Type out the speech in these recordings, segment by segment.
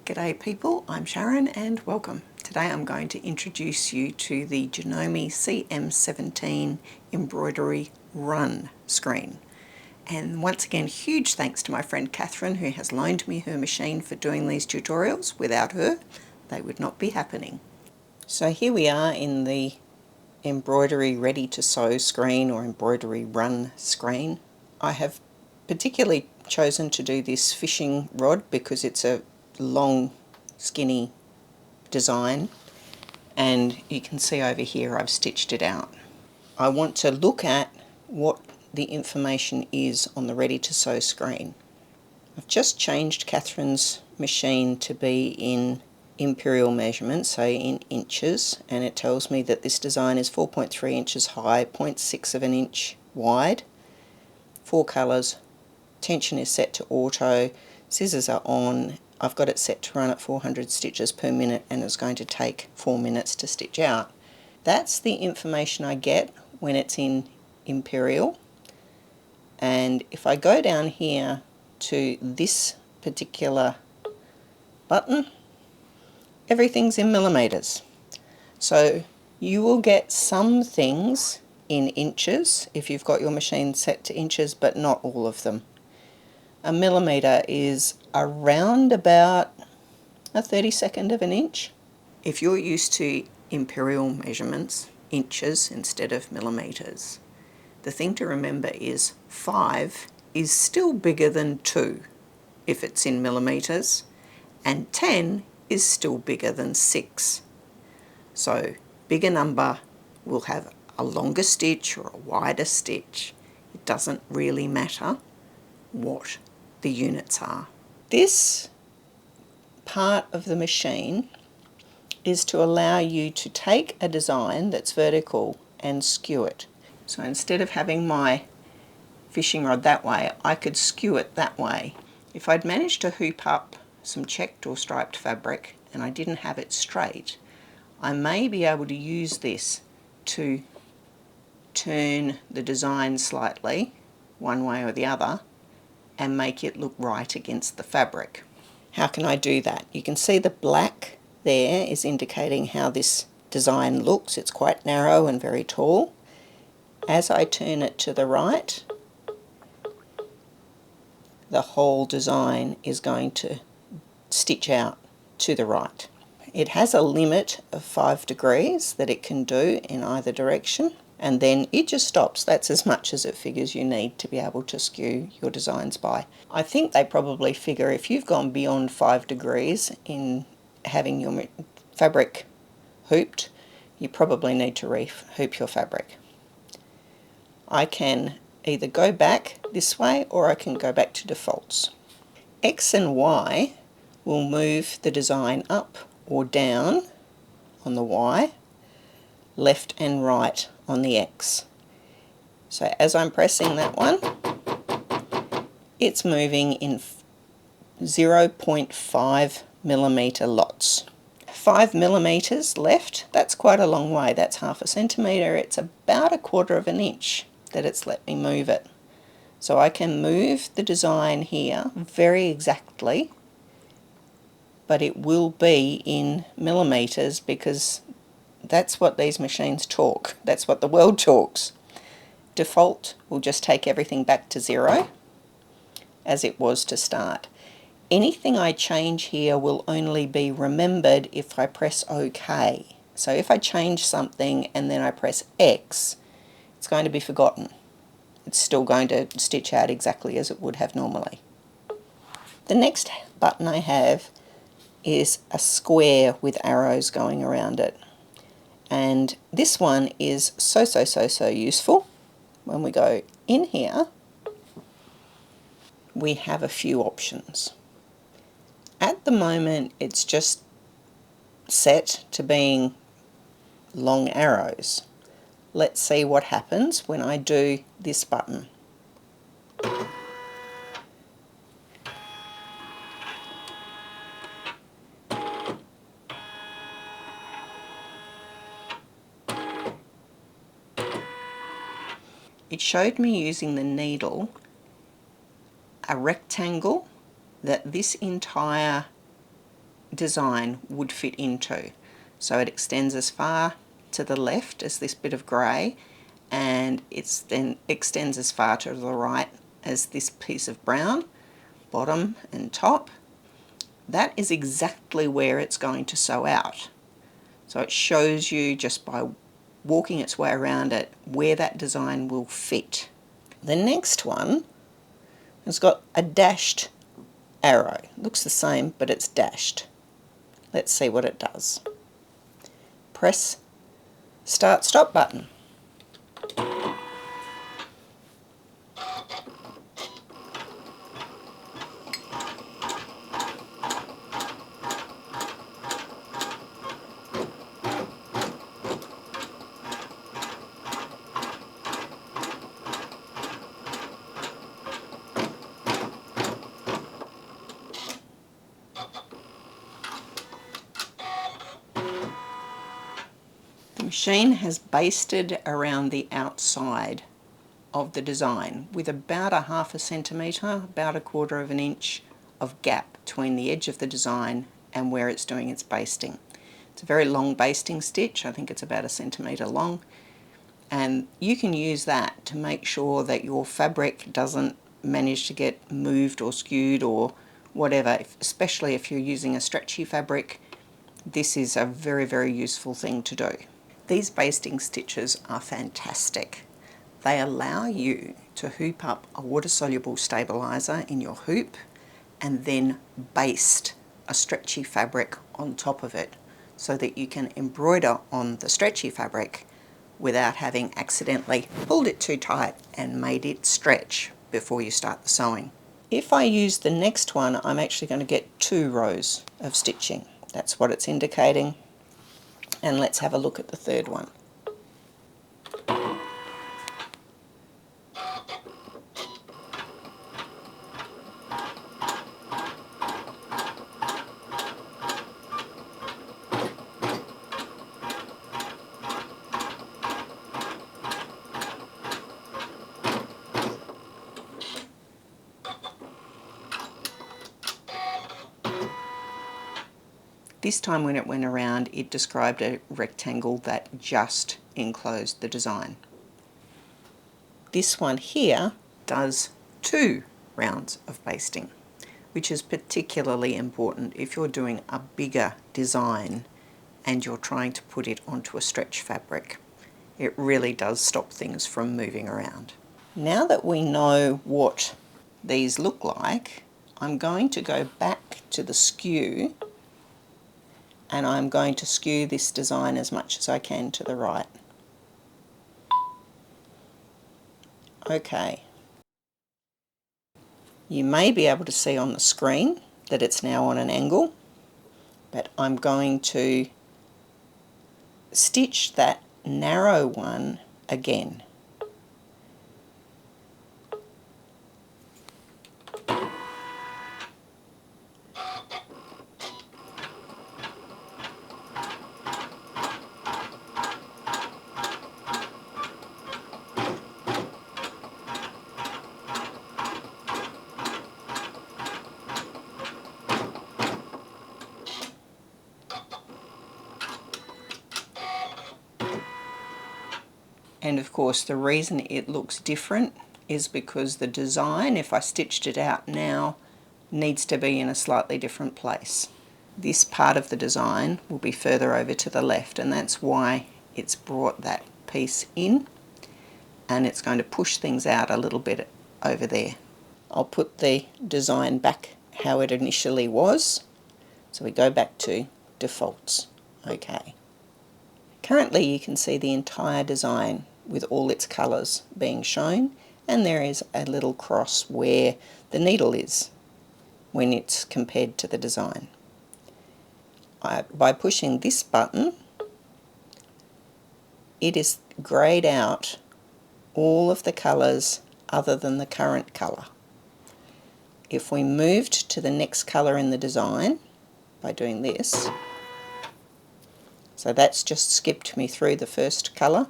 G'day people, I'm Sharon and welcome. Today I'm going to introduce you to the Janome CM17 embroidery run screen. And once again, huge thanks to my friend Kathryn, who has loaned me her machine for doing these tutorials. Without her, they would not be happening. So here we are in the embroidery ready to sew screen or embroidery run screen. I have particularly chosen to do this fishing rod because it's a long skinny design, and you can see over here I've stitched it out. I want to look at what the information is on the ready to sew screen. I've just changed Kathryn's machine to be in imperial measurements, so in inches, and it tells me that this design is 4.3 inches high, 0.6 of an inch wide, 4 colours, tension is set to auto, scissors are on. I've got it set to run at 400 stitches per minute and it's going to take 4 minutes to stitch out. That's the information I get when it's in imperial. And if I go down here to this particular button, everything's in millimetres. So you will get some things in inches if you've got your machine set to inches, but not all of them. A millimetre is around about a 32nd of an inch. If you're used to imperial measurements, inches instead of millimetres, the thing to remember is 5 is still bigger than 2 if it's in millimetres, and 10 is still bigger than 6. So bigger number will have a longer stitch or a wider stitch. It doesn't really matter what the units are. This part of the machine is to allow you to take a design that's vertical and skew it. So instead of having my fishing rod that way, I could skew it that way. If I'd managed to hoop up some checked or striped fabric and I didn't have it straight, I may be able to use this to turn the design slightly one way or the other and make it look right against the fabric. How can I do that? You can see the black there is indicating how this design looks. It's quite narrow and very tall. As I turn it to the right, the whole design is going to stitch out to the right. It has a limit of 5 degrees that it can do in either direction, and then it just stops. That's as much as it figures you need to be able to skew your designs by. I think they probably figure if you've gone beyond 5 degrees in having your fabric hooped, you probably need to re-hoop your fabric. I can either go back this way or I can go back to defaults. X and Y will move the design up or down on the Y, left and right on the X. So as I'm pressing that one, it's moving in 0.5 millimetre lots. 5 millimetres left, that's quite a long way, that's half a centimetre. It's about 1/4 of an inch that it's let me move it. So I can move the design here very exactly, but it will be in millimetres because that's what these machines talk. That's what the world talks. Default will just take everything back to 0 as it was to start. Anything I change here will only be remembered if I press OK. So if I change something and then I press X, it's going to be forgotten. It's still going to stitch out exactly as it would have normally. The next button I have is a square with arrows going around it. And this one is so useful. When we go in here, we have a few options. At the moment, it's just set to being long arrows. Let's see what happens when I do this button. It showed me using the needle a rectangle that this entire design would fit into. So it extends as far to the left as this bit of grey, and it then extends as far to the right as this piece of brown, bottom and top. That is exactly where it's going to sew out. So it shows you just by walking its way around it where that design will fit. The next one has got a dashed arrow. Looks the same, but it's dashed. Let's see what it does. Press Start Stop button. The machine has basted around the outside of the design with about a ½ centimetre, about 1/4 of an inch of gap between the edge of the design and where it's doing its basting. It's a very long basting stitch. I think it's about 1 centimetre long, and you can use that to make sure that your fabric doesn't manage to get moved or skewed or whatever, especially if you're using a stretchy fabric. This is a very, very useful thing to do. These basting stitches are fantastic. They allow you to hoop up a water-soluble stabiliser in your hoop and then baste a stretchy fabric on top of it so that you can embroider on the stretchy fabric without having accidentally pulled it too tight and made it stretch before you start the sewing. If I use the next one, I'm actually going to get 2 rows of stitching. That's what it's indicating. And let's have a look at the third one. This time when it went around, it described a rectangle that just enclosed the design. This one here does 2 rounds of basting, which is particularly important if you're doing a bigger design and you're trying to put it onto a stretch fabric. It really does stop things from moving around. Now that we know what these look like, I'm going to go back to the skew, and I'm going to skew this design as much as I can to the right. Okay. You may be able to see on the screen that it's now on an angle, but I'm going to stitch that narrow one again. And of course the reason it looks different is because the design, if I stitched it out now, needs to be in a slightly different place. This part of the design will be further over to the left, and that's why it's brought that piece in, and it's going to push things out a little bit over there. I'll put the design back how it initially was. So we go back to defaults. Okay. Currently you can see the entire design with all its colours being shown, and there is a little cross where the needle is when it's compared to the design. By pushing this button, it is greyed out all of the colours other than the current colour. If we moved to the next colour in the design by doing this, so that's just skipped me through the first colour.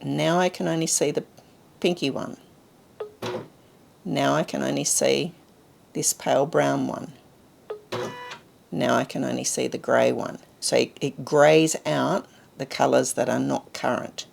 Now I can only see the pinky one. Now I can only see this pale brown one. Now I can only see the grey one. So it greys out the colours that are not current.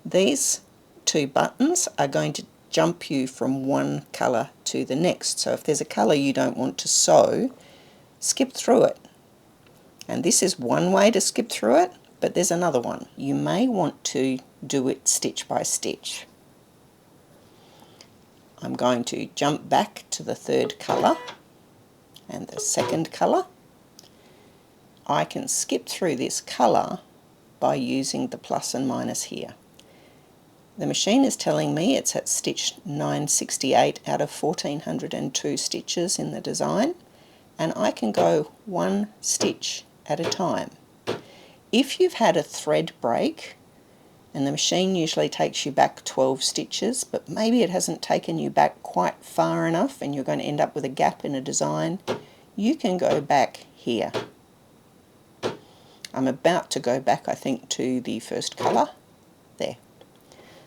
These two buttons are going to jump you from one colour to the next. So if there's a colour you don't want to sew, skip through it. And this is one way to skip through it, but there's another one. You may want to do it stitch by stitch. I'm going to jump back to the third colour and the second colour. I can skip through this colour by using the plus and minus here. The machine is telling me it's at stitch 968 out of 1402 stitches in the design, and I can go one stitch at a time. If you've had a thread break, and the machine usually takes you back 12 stitches, but maybe it hasn't taken you back quite far enough and you're going to end up with a gap in a design, you can go back here. I'm about to go back, I think, to the first colour. There.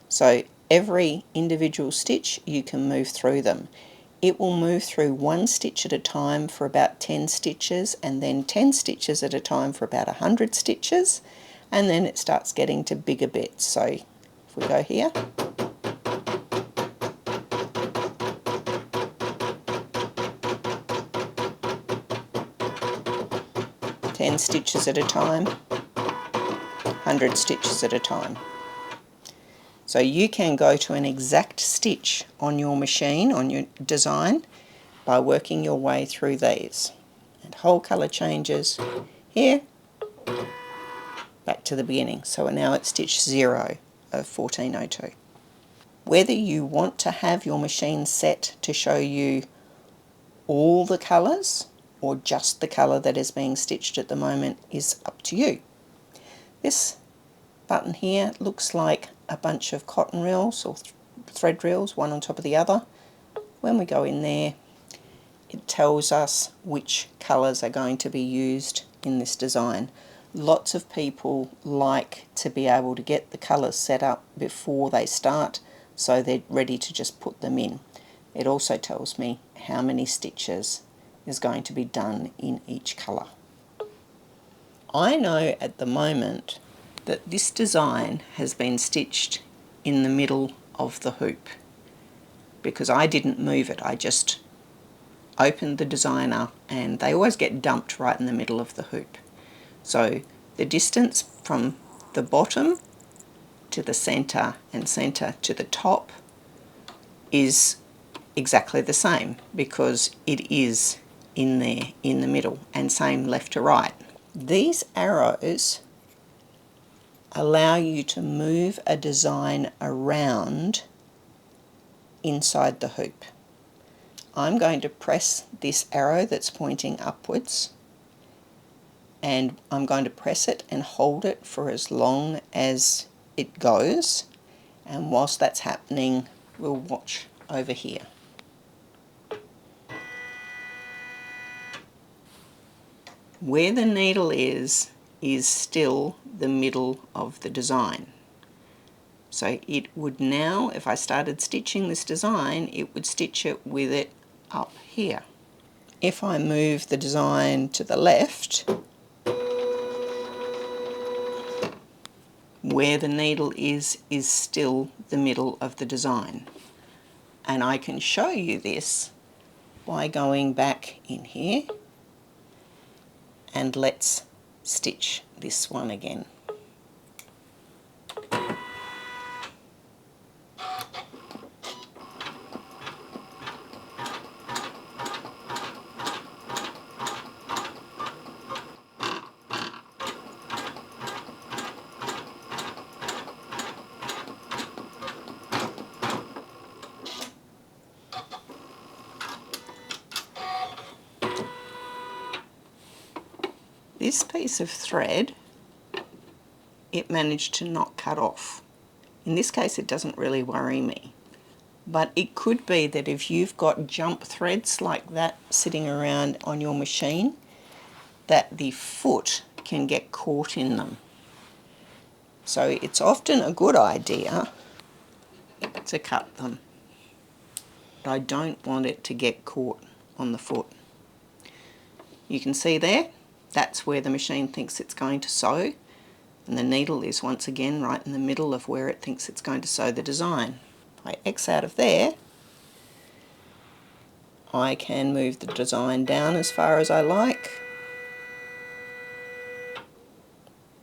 So every individual stitch you can move through them. It will move through one stitch at a time for about 10 stitches, and then 10 stitches at a time for about 100 stitches, and then it starts getting to bigger bits. So if we go here, ten stitches at a time, 100 stitches at a time. So you can go to an exact stitch on your machine, on your design, by working your way through these. And whole colour changes here, back to the beginning. So we're now at stitch 0 of 1402. Whether you want to have your machine set to show you all the colours or just the colour that is being stitched at the moment is up to you. This button here looks like a bunch of cotton reels or thread reels, one on top of the other. When we go in there, it tells us which colours are going to be used in this design. Lots of people like to be able to get the colours set up before they start, so they're ready to just put them in. It also tells me how many stitches is going to be done in each colour. I know at the moment that this design has been stitched in the middle of the hoop because I didn't move it. I just opened the design up, and they always get dumped right in the middle of the hoop. So the distance from the bottom to the centre and centre to the top is exactly the same because it is in there in the middle, and same left to right. These arrows allow you to move a design around inside the hoop. I'm going to press this arrow that's pointing upwards, and I'm going to press it and hold it for as long as it goes, and whilst that's happening we'll watch over here. Where the needle is still the middle of the design. So it would now, if I started stitching this design, it would stitch it with it up here. If I move the design to the left, where the needle is still the middle of the design. And I can show you this by going back in here, and let's stitch this one again. This piece of thread, it managed to not cut off. In this case it doesn't really worry me, but it could be that if you've got jump threads like that sitting around on your machine, that the foot can get caught in them. So it's often a good idea to cut them. I don't want it to get caught on the foot. You can see there, that's where the machine thinks it's going to sew, and the needle is once again right in the middle of where it thinks it's going to sew the design. If I X out of there, I can move the design down as far as I like,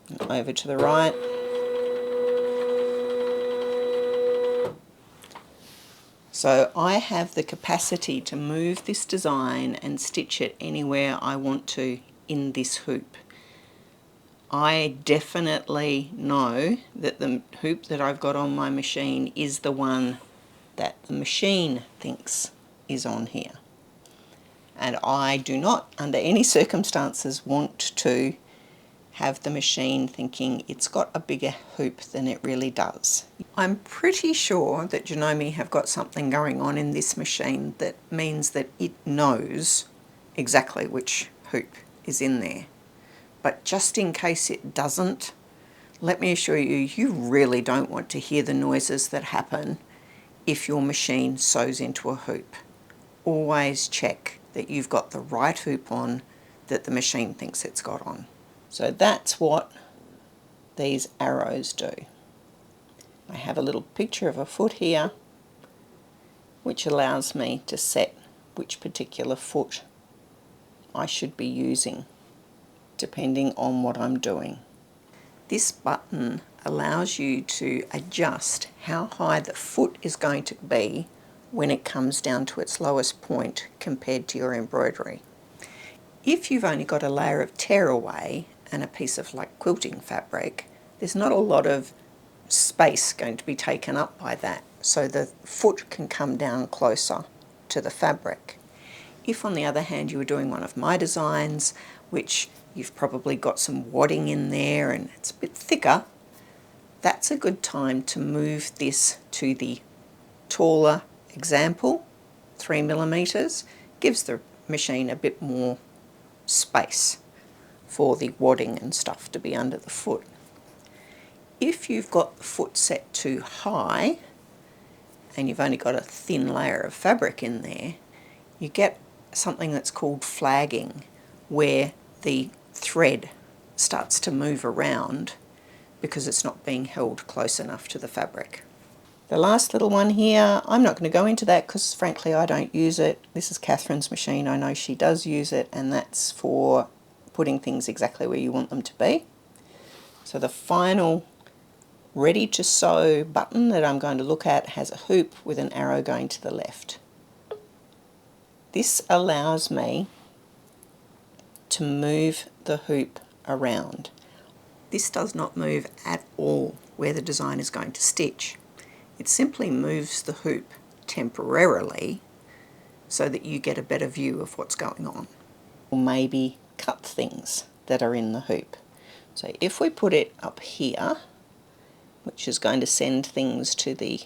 and over to the right. So I have the capacity to move this design and stitch it anywhere I want to in this hoop. I definitely know that the hoop that I've got on my machine is the one that the machine thinks is on here. And I do not, under any circumstances, want to have the machine thinking it's got a bigger hoop than it really does. I'm pretty sure that Janome have got something going on in this machine that means that it knows exactly which hoop is in there. But just in case it doesn't, let me assure you, you really don't want to hear the noises that happen if your machine sews into a hoop. Always check that you've got the right hoop on that the machine thinks it's got on. So that's what these arrows do. I have a little picture of a foot here, which allows me to set which particular foot I should be using, depending on what I'm doing. This button allows you to adjust how high the foot is going to be when it comes down to its lowest point compared to your embroidery. If you've only got a layer of tearaway and a piece of like quilting fabric, there's not a lot of space going to be taken up by that, so the foot can come down closer to the fabric. If on the other hand you were doing one of my designs, which you've probably got some wadding in there and it's a bit thicker, that's a good time to move this to the taller example, 3mm, gives the machine a bit more space for the wadding and stuff to be under the foot. If you've got the foot set too high and you've only got a thin layer of fabric in there, you get something that's called flagging, where the thread starts to move around because it's not being held close enough to the fabric. The last little one here, I'm not going to go into that because frankly I don't use it. This is Kathryn's machine, I know she does use it, and that's for putting things exactly where you want them to be. So the final ready to sew button that I'm going to look at has a hoop with an arrow going to the left. This allows me to move the hoop around. This does not move at all where the design is going to stitch. It simply moves the hoop temporarily so that you get a better view of what's going on. Or maybe cut things that are in the hoop. So if we put it up here, which is going to send things to the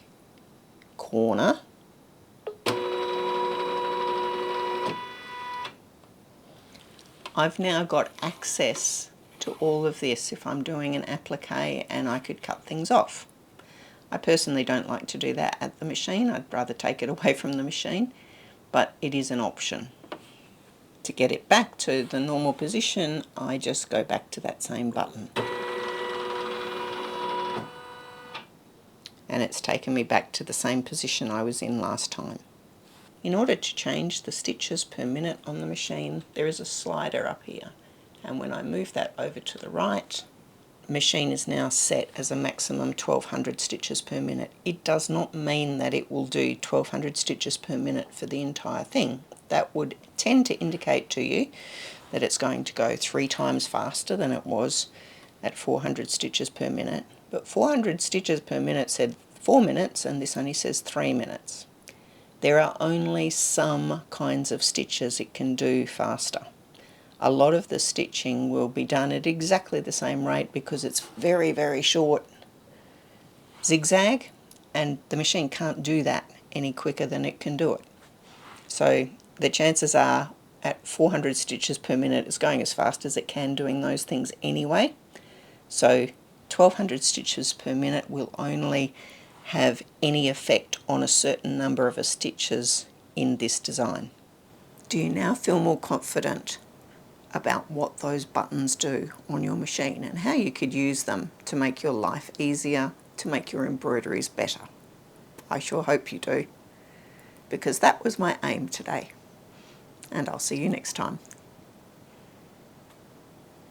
corner, I've now got access to all of this if I'm doing an applique, and I could cut things off. I personally don't like to do that at the machine. I'd rather take it away from the machine, but it is an option. To get it back to the normal position, I just go back to that same button. And it's taken me back to the same position I was in last time. In order to change the stitches per minute on the machine, there is a slider up here. And when I move that over to the right, the machine is now set as a maximum 1200 stitches per minute. It does not mean that it will do 1200 stitches per minute for the entire thing. That would tend to indicate to you that it's going to go 3 times faster than it was at 400 stitches per minute. But 400 stitches per minute said 4 minutes, and this only says 3 minutes. There are only some kinds of stitches it can do faster. A lot of the stitching will be done at exactly the same rate because it's very, very short zigzag, and the machine can't do that any quicker than it can do it. So the chances are at 400 stitches per minute it's going as fast as it can doing those things anyway. So 1200 stitches per minute will only have any effect on a certain number of stitches in this design. Do you now feel more confident about what those buttons do on your machine and how you could use them to make your life easier, to make your embroideries better. I sure hope you do, because that was my aim today. And I'll see you next time.